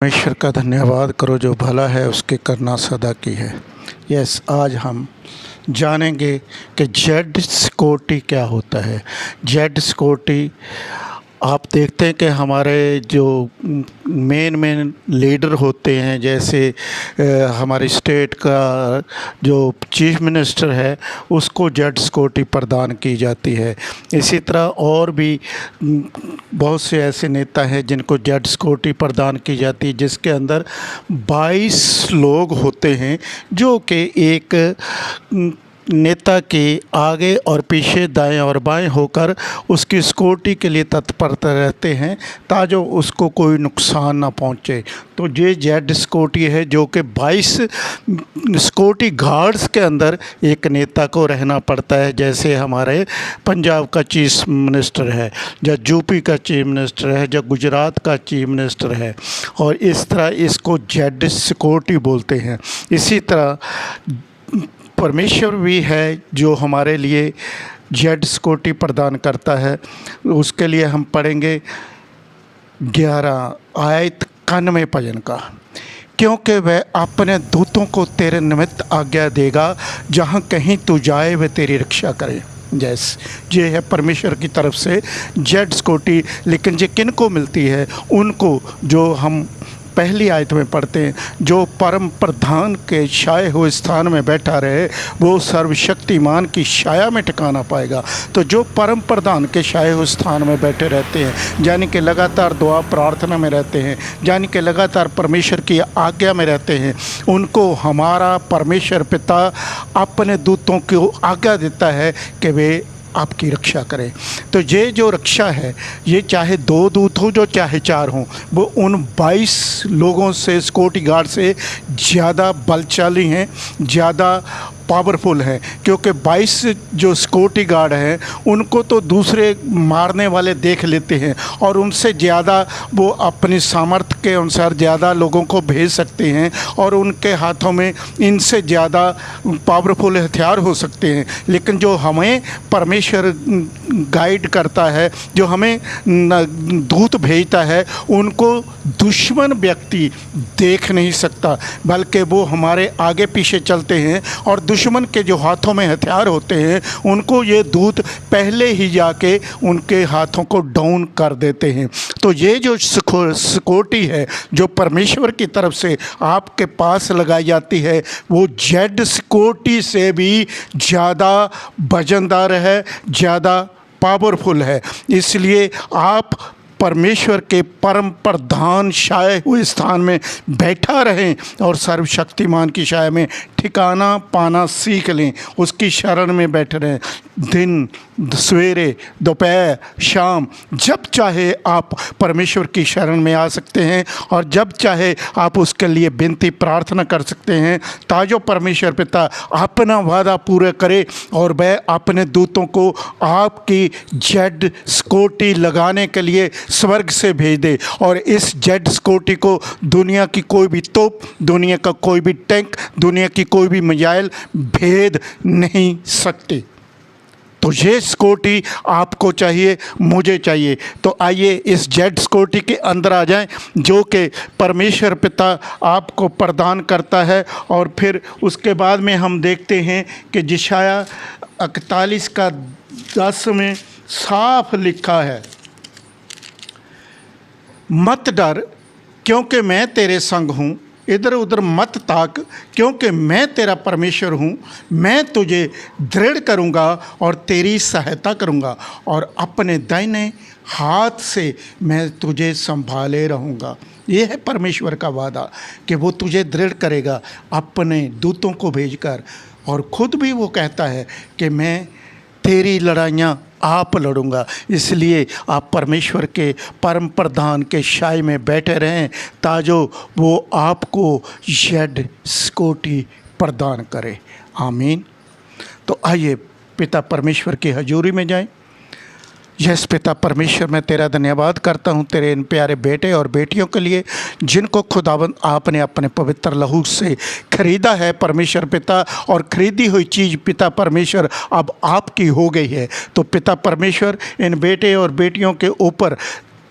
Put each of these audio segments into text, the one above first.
परमेश्वर का धन्यवाद करो, जो भला है उसके करना सदा की है। यस, आज हम जानेंगे कि जेड सिक्योरिटी क्या होता है। जेड सिक्योरिटी, आप देखते हैं कि हमारे जो मेन लीडर होते हैं, जैसे हमारे स्टेट का जो चीफ मिनिस्टर है उसको जेड सिक्योरिटी प्रदान की जाती है। इसी तरह और भी बहुत से ऐसे नेता हैं जिनको जेड सिक्योरिटी प्रदान की जाती है, जिसके अंदर 22 लोग होते हैं जो कि एक नेता के आगे और पीछे, दाएं और बाएं होकर उसकी सिक्योरिटी के लिए तत्पर रहते हैं ताकि उसको कोई नुकसान ना पहुंचे। तो ये जेड सिक्योरिटी है जो कि 22 सिक्योरिटी गार्ड्स के अंदर एक नेता को रहना पड़ता है। जैसे हमारे पंजाब का चीफ मिनिस्टर है, या यूपी का चीफ मिनिस्टर है, या गुजरात का चीफ मिनिस्टर है, और इस तरह इसको जेड सिक्योरिटी बोलते हैं। इसी तरह परमेश्वर भी है जो हमारे लिए जेड सिक्योरिटी प्रदान करता है। उसके लिए हम पढ़ेंगे 11 आयत 91 भजन का। क्योंकि वह अपने दूतों को तेरे निमित्त आज्ञा देगा, जहाँ कहीं तू जाए वह तेरी रक्षा करे। यस, ये है परमेश्वर की तरफ से जेड सिक्योरिटी। लेकिन ये किन को मिलती है? उनको जो हम पहली आयत में पढ़ते हैं, जो परम प्रधान के छाए हुए स्थान में बैठा रहे वो सर्वशक्तिमान की छाया में ठिकाना पाएगा। तो जो परम प्रधान के छाए हुए स्थान में बैठे रहते हैं, यानी कि लगातार दुआ प्रार्थना में रहते हैं, यानी कि लगातार परमेश्वर की आज्ञा में रहते हैं, उनको हमारा परमेश्वर पिता अपने दूतों को आज्ञा देता है कि वे आपकी रक्षा करें। तो ये जो रक्षा है, ये चाहे 2 दूत हो जो चाहे 4 हों, वो उन 22 लोगों से, सिक्योरिटी गार्ड से ज़्यादा बलशाली हैं, ज़्यादा पावरफुल है। क्योंकि 22 जो सिक्योरिटी गार्ड हैं उनको तो दूसरे मारने वाले देख लेते हैं, और उनसे ज़्यादा वो अपनी सामर्थ्य के अनुसार ज़्यादा लोगों को भेज सकते हैं, और उनके हाथों में इनसे ज़्यादा पावरफुल हथियार हो सकते हैं। लेकिन जो हमें परमेश्वर गाइड करता है, जो हमें दूत भेजता है, उनको दुश्मन व्यक्ति देख नहीं सकता, बल्कि वो हमारे आगे पीछे चलते हैं, और दुश्मन के जो हाथों में हथियार होते हैं उनको ये दूत पहले ही जाके उनके हाथों को डाउन कर देते हैं। तो ये जो सिक्योरिटी है जो परमेश्वर की तरफ से आपके पास लगाई जाती है, वो जेड सिक्योरिटी से भी ज़्यादा वजनदार है, ज़्यादा पावरफुल है। इसलिए आप परमेश्वर के परम प्रधान छाए हुए स्थान में बैठा रहें और सर्वशक्तिमान की छाया में ठिकाना पाना सीख लें, उसकी शरण में बैठे रहें। दिन, सवेरे, दोपहर, शाम, जब चाहे आप परमेश्वर की शरण में आ सकते हैं, और जब चाहे आप उसके लिए विनती प्रार्थना कर सकते हैं, ताजो परमेश्वर पिता अपना वादा पूरा करे और वह अपने दूतों को आपकी जेड सिक्योरिटी लगाने के लिए स्वर्ग से भेज दे। और इस जेड सिक्योरिटी को दुनिया की कोई भी तोप, दुनिया का कोई भी टैंक, दुनिया की कोई भी मिसाइल भेद नहीं सकती। तो ये सिक्योरिटी आपको चाहिए, मुझे चाहिए। तो आइए इस जेड सिक्योरिटी के अंदर आ जाएं, जो कि परमेश्वर पिता आपको प्रदान करता है। और फिर उसके बाद में हम देखते हैं कि यशायाह 41 का 10 में साफ लिखा है, मत डर क्योंकि मैं तेरे संग हूँ, इधर उधर मत ताक क्योंकि मैं तेरा परमेश्वर हूँ। मैं तुझे दृढ़ करूँगा और तेरी सहायता करूँगा, और अपने दाहिने हाथ से मैं तुझे संभाले रहूँगा। ये है परमेश्वर का वादा कि वो तुझे दृढ़ करेगा अपने दूतों को भेजकर, और ख़ुद भी वो कहता है कि मैं तेरी लड़ाइयाँ आप लड़ूंगा। इसलिए आप परमेश्वर के परम प्रधान के छाए में बैठे रहें ताजो वो आपको जेड सिक्योरिटी प्रदान करे। आमीन। तो आइए पिता परमेश्वर की हजूरी में जाएं। यस पिता परमेश्वर, मैं तेरा धन्यवाद करता हूँ तेरे इन प्यारे बेटे और बेटियों के लिए, जिनको खुदावंद आपने अपने पवित्र लहू से खरीदा है परमेश्वर पिता, और खरीदी हुई चीज़ पिता परमेश्वर अब आपकी हो गई है। तो पिता परमेश्वर इन बेटे और बेटियों के ऊपर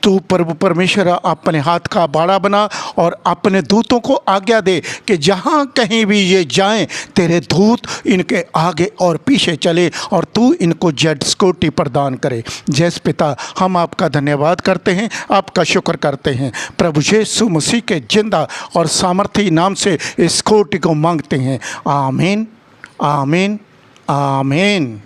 तू प्रभु परमेश्वर अपने हाथ का बाड़ा बना और अपने दूतों को आज्ञा दे कि जहाँ कहीं भी ये जाएं, तेरे दूत इनके आगे और पीछे चले और तू इनको जेड सिक्योरिटी प्रदान करे। जय पिता, हम आपका धन्यवाद करते हैं, आपका शुक्र करते हैं। प्रभु यीशु मसीह के जिंदा और सामर्थी नाम से इस सिक्योरिटी को मांगते हैं। आमीन, आमीन, आमीन।